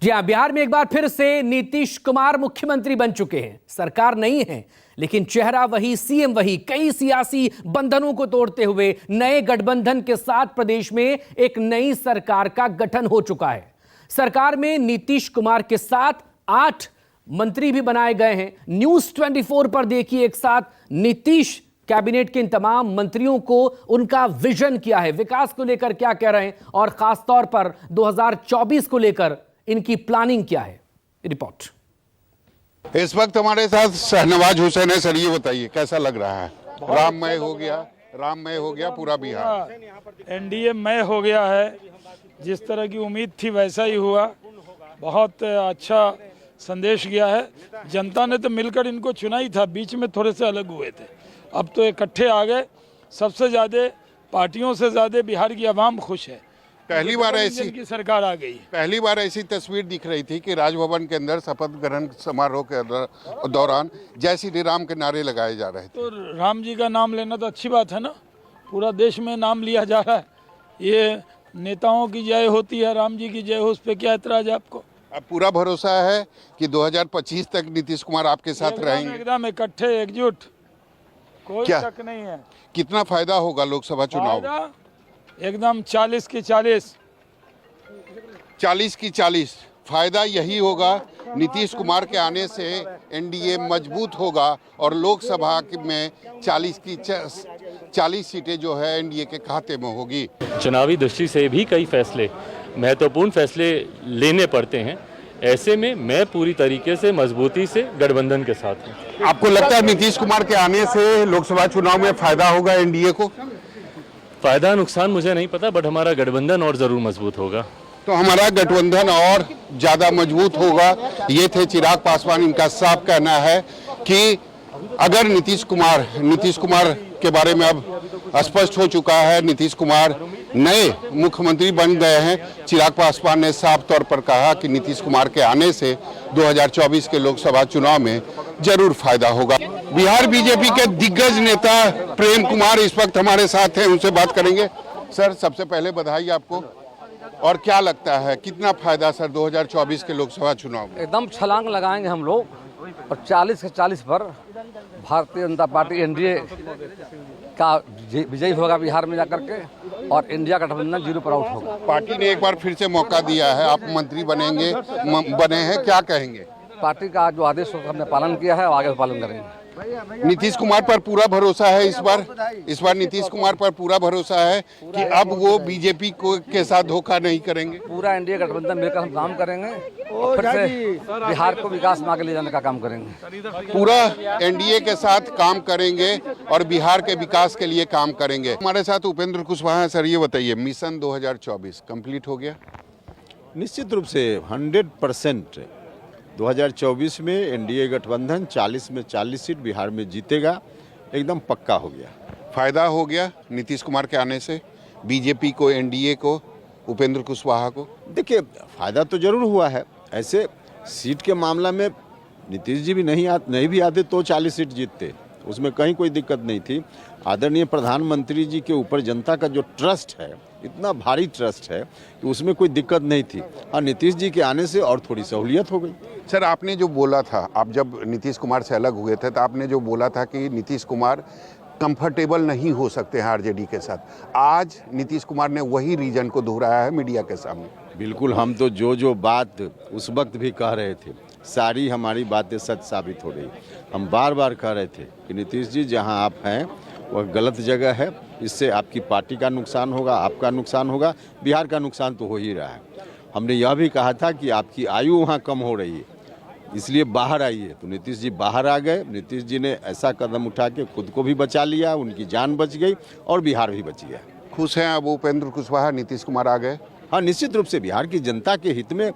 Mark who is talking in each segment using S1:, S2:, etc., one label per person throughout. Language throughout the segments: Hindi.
S1: जी हां, बिहार में एक बार फिर से नीतीश कुमार मुख्यमंत्री बन चुके हैं। सरकार नहीं है, लेकिन चेहरा वही, सीएम वही। कई सियासी बंधनों को तोड़ते हुए नए गठबंधन के साथ प्रदेश में एक नई सरकार का गठन हो चुका है। सरकार में नीतीश कुमार के साथ 8 मंत्री भी बनाए गए हैं। न्यूज 24 पर देखिए एक साथ नीतीश कैबिनेट के इन तमाम मंत्रियों को उनका विजन क्या है, विकास को लेकर क्या कह रहे हैं और खासतौर पर 2024 को लेकर इनकी प्लानिंग क्या है। रिपोर्ट।
S2: इस वक्त हमारे साथ शहनवाज हुसैन है। सर ये बताइए कैसा लग रहा है? राममय हो गया पूरा बिहार।
S3: एनडीए मय हो गया है। जिस तरह की उम्मीद थी वैसा ही हुआ। बहुत अच्छा संदेश गया है। जनता ने तो मिलकर इनको चुना ही था, बीच में थोड़े से अलग हुए थे, अब तो इकट्ठे आ गए। सबसे ज़्यादा पार्टियों से ज़्यादा बिहार की आवाम खुश है।
S2: पहली बार ऐसी
S3: की सरकार आ गई।
S2: पहली बार ऐसी तस्वीर दिख रही थी कि राजभवन के अंदर शपथ ग्रहण समारोह के दौरान जय श्री राम के नारे लगाए जा रहे थे।
S3: तो राम जी का नाम लेना तो अच्छी बात है ना। पूरा देश में नाम लिया जा रहा है। ये नेताओं की जय होती है, राम जी की जय हो, उस पर क्या एतराज है आपको?
S2: अब पूरा भरोसा है कि 2025 तक नीतीश कुमार आपके साथ रहेंगे?
S3: एकदम इकट्ठे, एकजुट, कोई शक नहीं है।
S2: कितना फायदा होगा लोकसभा चुनाव?
S3: एकदम 40 की 40
S2: फायदा यही होगा। नीतीश कुमार के आने से एनडीए मजबूत होगा और लोकसभा में 40 सीटें जो है एनडीए के खाते में होगी।
S4: चुनावी दृष्टि से भी कई फैसले, महत्वपूर्ण फैसले लेने पड़ते हैं। ऐसे में मैं पूरी तरीके से मजबूती से गठबंधन के साथ हूँ।
S2: आपको लगता है नीतीश कुमार के आने से लोकसभा चुनाव में फायदा होगा एनडीए को?
S4: फायदा नुकसान मुझे नहीं पता, बट हमारा गठबंधन और जरूर मजबूत होगा।
S2: तो हमारा गठबंधन और ज्यादा मजबूत होगा। ये थे चिराग पासवान। इनका साफ कहना है कि अगर नीतीश कुमार के बारे में अब स्पष्ट हो चुका है, नीतीश कुमार नए मुख्यमंत्री बन गए हैं। चिराग पासवान ने साफ तौर पर कहा कि नीतीश कुमार के आने से 2024 के लोकसभा चुनाव में जरूर फायदा होगा। बिहार बीजेपी के दिग्गज नेता प्रेम कुमार इस वक्त हमारे साथ हैं, उनसे बात करेंगे। सर सबसे पहले बधाई आपको। और क्या लगता है कितना फायदा सर 2024 के लोकसभा चुनाव में?
S5: एकदम छलांग लगाएंगे हम लोग और 40 के 40 पर भारतीय जनता पार्टी एनडीए का विजयी होगा बिहार में जाकर के, और इंडिया गठबंधन 0 पर आउट होगा।
S2: पार्टी ने एक बार फिर से मौका दिया है, आप मंत्री बने हैं, क्या कहेंगे?
S5: पार्टी का जो आदेश होगा हमने पालन किया है और आगे पालन करेंगे।
S2: नीतीश कुमार पर पूरा भरोसा है इस बार नीतीश कुमार पर पूरा भरोसा है कि अब वो बीजेपी के साथ धोखा नहीं करेंगे।
S5: पूरा एनडीए गठबंधन मिलकर हम काम करेंगे और फिर से बिहार को विकास में आगे ले जाने का काम करेंगे।
S2: पूरा एनडीए के साथ काम करेंगे और बिहार के विकास के लिए काम करेंगे। हमारे साथ उपेंद्र कुशवाहा। सर ये बताइए, मिशन 2024 कंप्लीट हो गया?
S6: निश्चित रूप से 100% 2024 में एनडीए गठबंधन 40 में 40 सीट बिहार में जीतेगा, एकदम पक्का हो गया।
S2: फायदा हो गया नीतीश कुमार के आने से बीजेपी को, एनडीए को, उपेंद्र कुशवाहा को?
S6: देखिए फायदा तो जरूर हुआ है। ऐसे सीट के मामला में नीतीश जी भी नहीं भी आते तो 40 सीट जीतते, उसमें कहीं कोई दिक्कत नहीं थी। आदरणीय प्रधानमंत्री जी के ऊपर जनता का जो ट्रस्ट है, इतना भारी ट्रस्ट है कि उसमें कोई दिक्कत नहीं थी। और नीतीश जी के आने से और थोड़ी सहूलियत हो गई।
S2: सर आपने जो बोला था, आप जब नीतीश कुमार से अलग हुए थे तो आपने जो बोला था कि नीतीश कुमार कंफर्टेबल नहीं हो सकते हैं आरजेडी के साथ, आज नीतीश कुमार ने वही रीजन को दोहराया है मीडिया के सामने।
S6: बिल्कुल, हम तो जो बात उस वक्त भी कह रहे थे, सारी हमारी बातें सच साबित हो रही। हम बार बार कह रहे थे कि नीतीश जी जहां आप हैं वह गलत जगह है, इससे आपकी पार्टी का नुकसान होगा, आपका नुकसान होगा, बिहार का नुकसान तो हो ही रहा है। हमने यह भी कहा था कि आपकी आयु वहाँ कम हो रही है, इसलिए बाहर आइए। तो नीतीश जी बाहर आ गए। नीतीश जी ने ऐसा कदम उठा के खुद को भी बचा लिया, उनकी जान बच गई और बिहार भी बच गया।
S2: खुश हैं अब उपेंद्र कुशवाहा, नीतीश कुमार आ गए?
S6: हाँ, निश्चित रूप से बिहार की जनता के हित में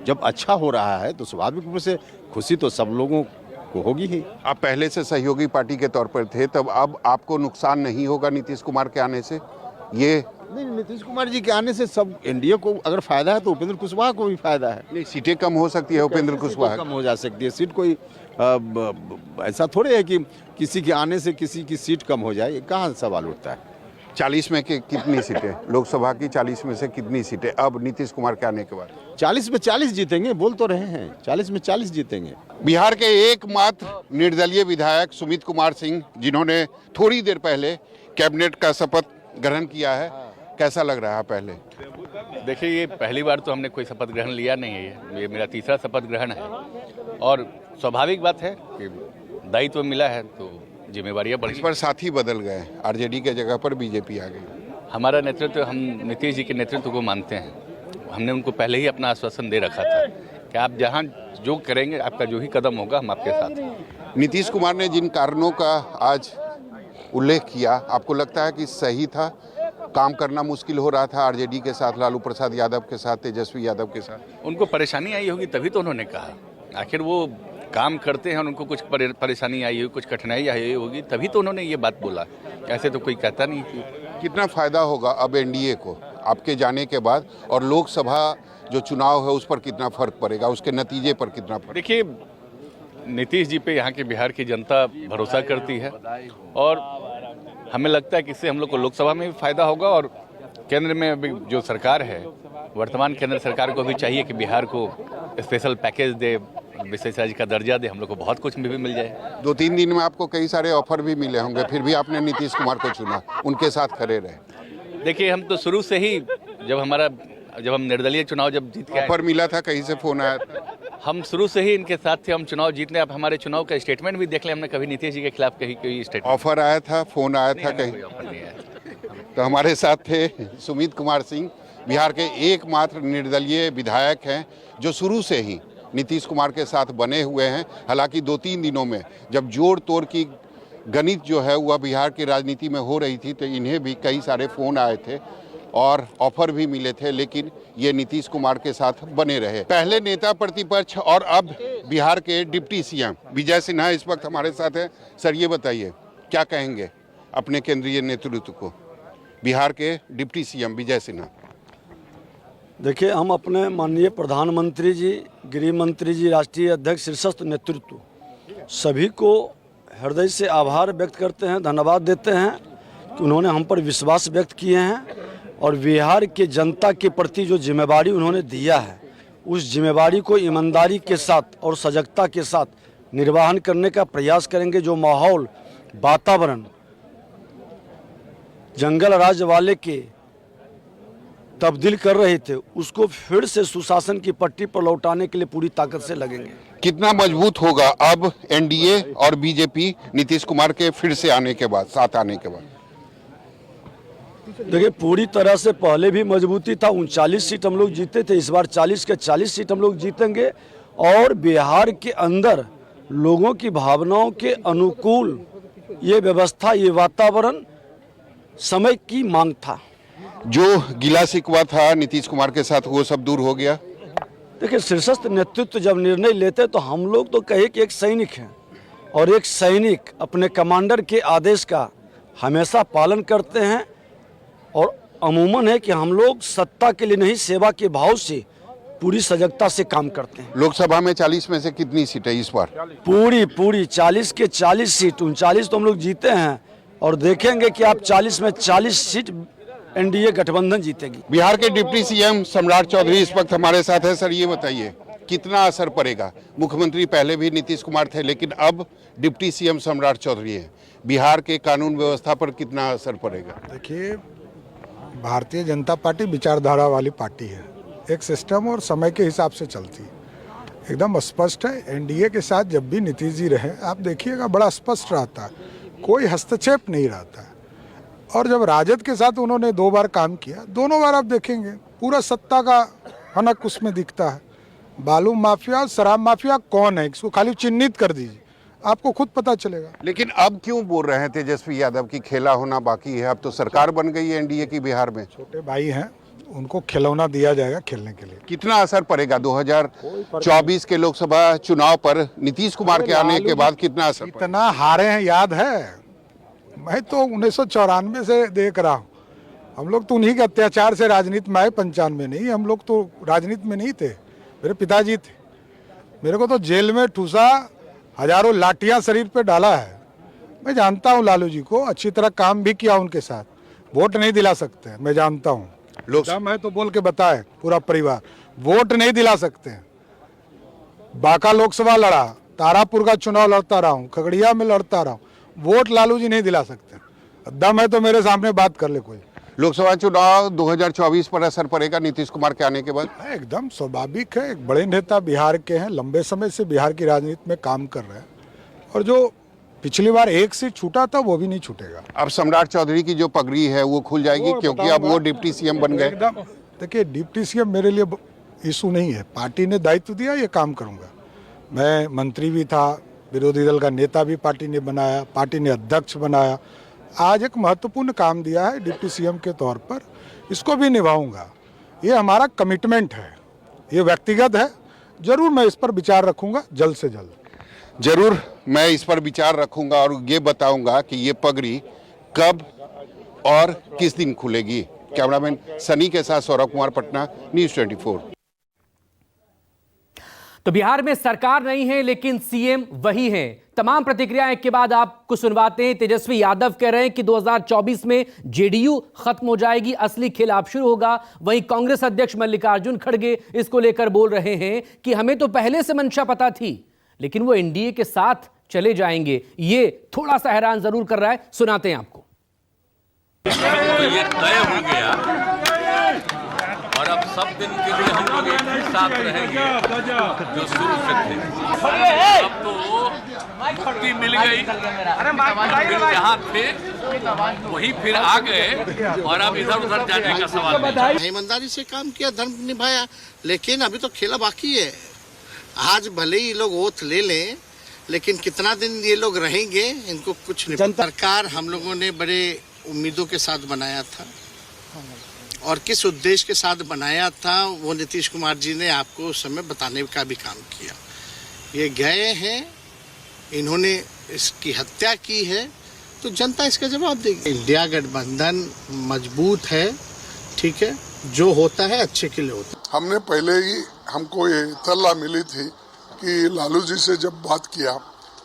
S6: जब अच्छा हो रहा है तो स्वाभाविक रूप से खुशी तो सब लोगों को होगी ही।
S2: आप पहले से सहयोगी पार्टी के तौर पर थे, तब अब आपको नुकसान नहीं होगा नीतीश कुमार के आने से? ये
S6: नहीं, नीतीश कुमार जी के आने से सब एनडीए को अगर फायदा है तो उपेंद्र कुशवाहा को भी फायदा है।
S2: नहीं, सीटें कम हो सकती है उपेंद्र कुशवाहा
S6: कम हो जा सकती है सीट। कोई ऐसा थोड़े है कि किसी के आने से किसी की सीट कम हो जाए, कहाँ सवाल उठता है?
S2: 40 में कितनी सीटें, लोकसभा की 40 में से कितनी सीटें अब नीतीश कुमार के आने के बाद?
S6: 40 में 40 जीतेंगे, बोल तो रहे हैं 40 में 40 जीतेंगे।
S2: बिहार के एकमात्र निर्दलीय विधायक सुमित कुमार सिंह, जिन्होंने थोड़ी देर पहले कैबिनेट का शपथ ग्रहण किया है, कैसा लग रहा है? पहले
S7: देखिए, ये पहली बार तो हमने कोई शपथ ग्रहण लिया नहीं है, ये मेरा तीसरा शपथ ग्रहण है और स्वाभाविक बात है कि दायित्व मिला है तो जिम्मेवारियाँ बढ़ी।
S2: इस पर साथी बदल गए, आरजेडी के जगह पर बीजेपी आ गई।
S7: हमारा नेतृत्व, हम नीतीश जी के नेतृत्व को मानते हैं। हमने उनको पहले ही अपना आश्वासन दे रखा था कि आप जहाँ जो करेंगे, आपका जो ही कदम होगा, हम आपके साथ हैं।
S2: नीतीश कुमार ने जिन कारणों का आज उल्लेख किया, आपको लगता है कि सही था? काम करना मुश्किल हो रहा था आरजेडी के साथ, लालू प्रसाद यादव के साथ, तेजस्वी यादव के साथ?
S7: उनको परेशानी आई होगी तभी तो उन्होंने कहा। आखिर वो काम करते हैं और उनको कुछ परेशानी आई होगी, कुछ कठिनाई आई होगी, तभी तो उन्होंने ये बात बोला। ऐसे तो कोई कहता नहीं कि।
S2: कितना फायदा होगा अब एनडीए को आपके जाने के बाद, और लोकसभा जो चुनाव है उस पर कितना फर्क पड़ेगा, उसके नतीजे पर कितना फर्क?
S7: देखिए, नीतीश जी पे यहाँ की बिहार की जनता भरोसा करती है और हमें लगता है कि इससे हम लोग को लोकसभा में भी फायदा होगा और केंद्र में अभी जो सरकार है, वर्तमान केंद्र सरकार को भी चाहिए कि बिहार को स्पेशल पैकेज दे, विशेष राज्य का दर्जा दे, हम लोग को बहुत कुछ भी मिल जाए।
S2: 2-3 दिन में आपको कई सारे ऑफर भी मिले होंगे, फिर भी आपने नीतीश कुमार को चुना, उनके साथ खड़े रहे।
S7: देखिए, हम तो शुरू से ही जब हम निर्दलीय चुनाव जब जीत के
S2: ऑफर मिला था, कहीं से फोन आया था?
S7: हम शुरू से ही इनके साथ थे, हम चुनाव जीतने। आप हमारे चुनाव का स्टेटमेंट भी देख लें, हमने कभी नीतीश जी के खिलाफ कहीं कोई स्टेटमेंट।
S2: ऑफर आया था, फोन आया था कहीं?
S7: नहीं आया।
S2: तो हमारे साथ थे सुमित कुमार सिंह, बिहार के एकमात्र निर्दलीय विधायक हैं जो शुरू से ही नीतीश कुमार के साथ बने हुए हैं। हालांकि 2-3 दिनों में जब जोड़ तोड़ की गणित जो है वह बिहार की राजनीति में हो रही थी, तो इन्हें भी कई सारे फ़ोन आए थे और ऑफर भी मिले थे, लेकिन ये नीतीश कुमार के साथ बने रहे। पहले नेता प्रतिपक्ष और अब बिहार के डिप्टी सीएम विजय सिन्हा इस वक्त हमारे साथ हैं। सर, ये बताइए, क्या कहेंगे अपने केंद्रीय नेतृत्व को, बिहार के डिप्टी सीएम विजय सिन्हा?
S8: देखिए, हम अपने माननीय प्रधानमंत्री जी, गृह मंत्री जी, राष्ट्रीय अध्यक्ष, शीर्षस्थ नेतृत्व सभी को हृदय से आभार व्यक्त करते हैं, धन्यवाद देते हैं कि उन्होंने हम पर विश्वास व्यक्त किए हैं और बिहार के जनता के प्रति जो जिम्मेवारी उन्होंने दिया है, उस जिम्मेवारी को ईमानदारी के साथ और सजगता के साथ निर्वहन करने का प्रयास करेंगे। जो माहौल, वातावरण जंगल राज वाले के तब्दील कर रहे थे, उसको फिर से सुशासन की पट्टी पर लौटाने के लिए पूरी ताकत से लगेंगे।
S2: कितना मजबूत होगा अब एनडीए और बीजेपी नीतीश कुमार के फिर से आने के बाद, साथ आने के बाद?
S8: देखिए, पूरी तरह से पहले भी मजबूती था। 39 सीट हम लोग जीते थे, इस बार 40 के 40 सीट हम लोग जीतेंगे और बिहार के अंदर लोगों की भावनाओं के अनुकूल ये व्यवस्था, ये वातावरण समय की मांग था।
S2: जो गिला शिकवा था नीतीश कुमार के साथ, वो सब दूर हो गया।
S8: देखिए, शीर्षस्थ नेतृत्व जब निर्णय लेते तो हम लोग तो कहे कि एक सैनिक हैं और एक सैनिक अपने कमांडर के आदेश का हमेशा पालन करते हैं और अमूमन है कि हम लोग सत्ता के लिए नहीं, सेवा के भाव से पूरी सजगता से काम करते हैं।
S2: लोकसभा में 40 में से कितनी सीटें इस बार?
S8: पूरी 40 के 40 सीट, 39 तो हम लोग जीते हैं और देखेंगे कि आप 40 में 40 सीट एनडीए गठबंधन जीतेगी।
S2: बिहार के डिप्टी सीएम सम्राट चौधरी इस वक्त हमारे साथ है। सर, ये बताइए, कितना असर पड़ेगा? मुख्यमंत्री पहले भी नीतीश कुमार थे, लेकिन अब डिप्टी सीएम सम्राट चौधरी है, बिहार के कानून व्यवस्था पर कितना असर पड़ेगा?
S9: देखिए, भारतीय जनता पार्टी विचारधारा वाली पार्टी है, एक सिस्टम और समय के हिसाब से चलती है, एकदम स्पष्ट है। एनडीए के साथ जब भी नीतीश जी रहे, आप देखिएगा बड़ा स्पष्ट रहता है, कोई हस्तक्षेप नहीं रहता है। और जब राजद के साथ उन्होंने 2 बार काम किया, दोनों बार आप देखेंगे पूरा सत्ता का हनक उसमें दिखता है। बालू माफिया, शराब माफिया कौन है, इसको खाली चिन्हित कर दीजिए, आपको खुद पता चलेगा।
S2: लेकिन अब क्यों बोल रहे हैं तेजस्वी यादव की खेला होना बाकी है? अब तो सरकार बन गई है एनडीए की बिहार में।
S9: छोटे भाई हैं, उनको खिलौना दिया जाएगा खेलने के लिए।
S2: कितना असर पड़ेगा 2024 के लोकसभा चुनाव पर नीतीश कुमार के आने के बाद? कितना असर पड़ेगा?
S9: इतना हारे हैं, याद है? मैं तो 1994 से देख रहा हूँ। हम लोग तो उन्हीं के अत्याचार से राजनीति में आए, 95 नहीं, हम लोग तो राजनीति में नहीं थे, मेरे पिताजी थे। मेरे को तो जेल में ठूसा, हजारों लाठियां शरीर पे डाला है। मैं जानता हूँ लालू जी को, अच्छी तरह काम भी किया उनके साथ। वोट नहीं दिला सकते हैं, मैं जानता हूँ। दम है तो बोल के बताए पूरा परिवार, वोट नहीं दिला सकते हैं। बांका लोकसभा लड़ा, तारापुर का चुनाव लड़ता रहा हूँ, खगड़िया में लड़ता रहा हूँ, वोट लालू जी नहीं दिला सकते। दम है तो मेरे सामने बात कर ले कोई।
S2: लोकसभा चुनाव 2024 पर असर पड़ेगा नीतीश कुमार के आने के बाद?
S9: एकदम स्वाभाविक है, एक बड़े नेता बिहार के हैं, लंबे समय से बिहार की राजनीति में काम कर रहे हैं, और जो पिछली बार एक सीट छूटा था वो भी नहीं छूटेगा।
S2: अब सम्राट चौधरी की जो पगड़ी है वो खुल जाएगी, क्योंकि अब वो डिप्टी सीएम बन गए।
S9: एकदम, देखिए डिप्टी सीएम मेरे लिए इशू नहीं है, पार्टी ने दायित्व दिया, ये काम करूंगा। मैं मंत्री भी था, विरोधी दल का नेता भी पार्टी ने बनाया, पार्टी ने अध्यक्ष बनाया, आज एक महत्वपूर्ण काम दिया है डिप्टी सीएम के तौर पर, इसको भी निभाऊंगा। ये हमारा कमिटमेंट है, ये व्यक्तिगत है, जरूर मैं इस पर विचार रखूंगा जल्द से जल्द।
S2: जरूर मैं इस पर विचार रखूंगा और ये बताऊंगा कि ये पगड़ी कब और किस दिन खुलेगी। कैमरामैन सनी के साथ सौरभ कुमार, पटना, न्यूज़ 24।
S1: तो बिहार में सरकार नहीं है लेकिन सीएम वही हैं। तमाम प्रतिक्रियाएं के बाद आपको सुनवाते हैं। तेजस्वी यादव कह रहे हैं कि 2024 में जेडीयू खत्म हो जाएगी, असली खेल अब शुरू होगा। वहीं कांग्रेस अध्यक्ष मल्लिकार्जुन खड़गे इसको लेकर बोल रहे हैं कि हमें तो पहले से मंशा पता थी, लेकिन वो एनडीए के साथ चले जाएंगे। ये थोड़ा सा हैरान जरूर कर रहा है, सुनाते हैं आपको।
S10: तो ये तय हो गया और अब सब दिन के लिए हम लोग एक ही साथ रहेंगे जो शुरू से थे। अब तो मुक्ति मिल गई, फिर जहाँ थे वही फिर आ गए और अब इधर उधर जाने का सवाल नहीं।
S11: ईमानदारी से काम किया, धर्म निभाया, लेकिन अभी तो खेला बाकी है। आज भले ही लोग ओथ ले लें, लेकिन कितना दिन ये लोग रहेंगे इनको कुछ नहीं। सरकार हम लोगों ने बड़े उम्मीदों के साथ बनाया था, और किस उद्देश्य के साथ बनाया था वो नीतीश कुमार जी ने आपको उस समय बताने का भी काम किया। ये गए हैं, इन्होंने इसकी हत्या की है, तो जनता इसका जवाब देगी। इंडिया गठबंधन मजबूत है, ठीक है, जो होता है अच्छे के लिए होता है।
S12: हमने पहले ही, हमको ये इत्तला मिली थी कि लालू जी से जब बात किया,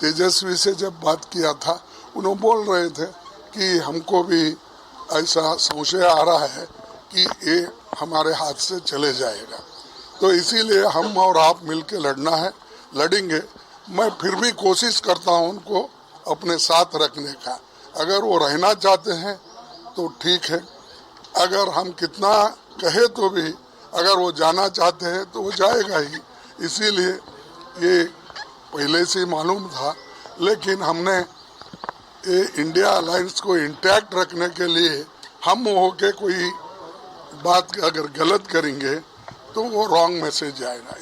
S12: तेजस्वी से जब बात किया था, उन्होंने बोल रहे थे कि हमको भी ऐसा संशय आ रहा है कि ये हमारे हाथ से चले जाएगा, तो इसीलिए हम और आप मिलके लड़ना है, लड़ेंगे। मैं फिर भी कोशिश करता हूं उनको अपने साथ रखने का। अगर वो रहना चाहते हैं तो ठीक है, अगर हम कितना कहे तो भी अगर वो जाना चाहते हैं तो वो जाएगा ही। इसीलिए ये पहले से मालूम था, लेकिन हमने ये इंडिया अलायंस को इंटैक्ट रखने के लिए हम होके कोई बात अगर गलत करेंगे तो वो रॉन्ग मैसेज आएगा।